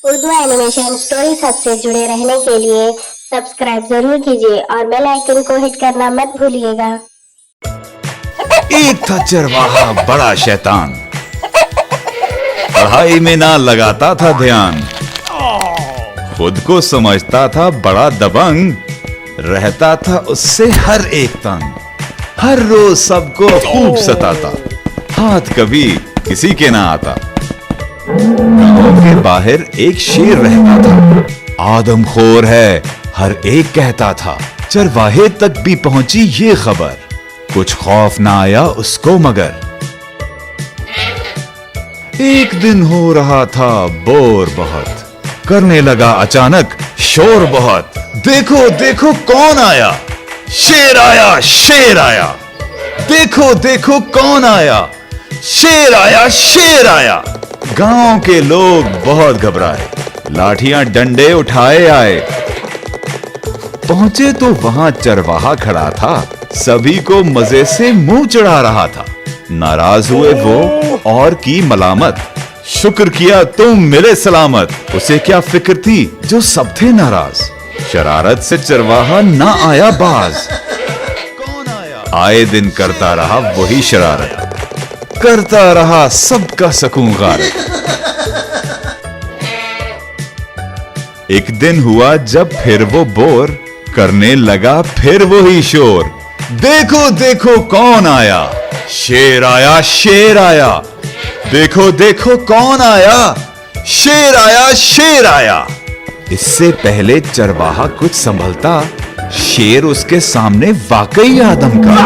Urdu animation story सबसे जुड़े रहने के लिए सब्सक्राइब जरूर कीजिए और बेल आइकन को हिट करना मत भूलिएगा। एक था चरवाहा बड़ा शैतान, पढ़ाई में ना लगाता था ध्यान, खुद को समझता था बड़ा दबंग, रहता था उससे हर एक तंग, हर रोज सबको खूब सताता, हाथ कभी किसी के ना आता। गांव के बाहर एक शेर रहता था, आदमखोर है हर एक कहता था। चरवाहे तक भी पहुंची ये खबर, कुछ खौफ ना आया उसको मगर। एक दिन हो रहा था बोर बहुत, करने लगा अचानक शोर बहुत। देखो देखो कौन आया, शेर आया शेर आया। देखो देखो कौन आया, शेर आया शेर आया। गांव के लोग बहुत घबराए, लाठियां डंडे उठाए आए। पहुंचे तो वहां चरवाहा खड़ा था, सभी को मजे से मुंह चढ़ा रहा था। नाराज हुए वो और की मलामत, शुक्र किया तुम मिले सलामत। उसे क्या फिक्र थी जो सब थे नाराज, शरारत से चरवाहा ना आया बाज। कौन आया, आए दिन करता रहा वही शरारत, करता रहा सबका सकून गारत। एक दिन हुआ जब फिर वो बोर, करने लगा फिर वही शोर। देखो देखो कौन आया, शेर आया शेर आया। देखो देखो कौन आया, शेर आया शेर आया। इससे पहले चरवाहा कुछ संभलता, शेर उसके सामने वाकई आदम का।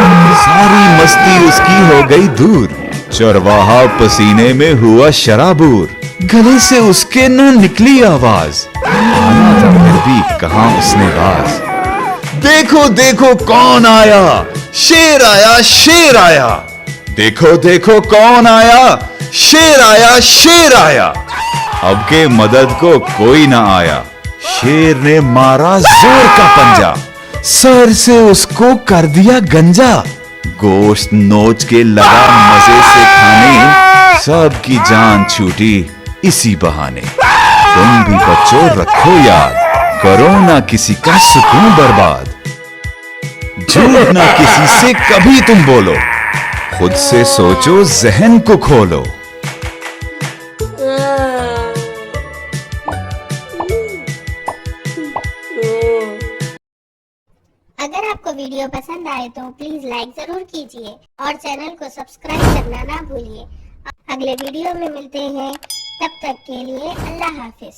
सारी मस्ती उसकी हो गई दूर, चरवाहा पसीने में हुआ शराबूर। गले से उसके न निकली आवाज, आना था फिर भी कहां उसने बाज। देखो देखो कौन आया, शेर आया शेर आया। देखो देखो कौन आया, शेर आया शेर आया। अब के मदद को कोई ना आया, शेर ने मारा जोर का पंजा, सर से उसको कर दिया गंजा। गोश्त नोच के लगा मजे से खाने, सबकी जान छूटी इसी बहाने। तुम भी बच्चों रखो याद, करो ना किसी का सुकून बर्बाद। झूठ ना किसी से कभी तुम बोलो, खुद से सोचो जहन को खोलो। अगर आपको वीडियो पसंद आए तो प्लीज लाइक जरूर कीजिए और चैनल को सब्सक्राइब करना ना भूलिए। अगले वीडियो में मिलते हैं, तब तक के लिए अल्लाह हाफिज।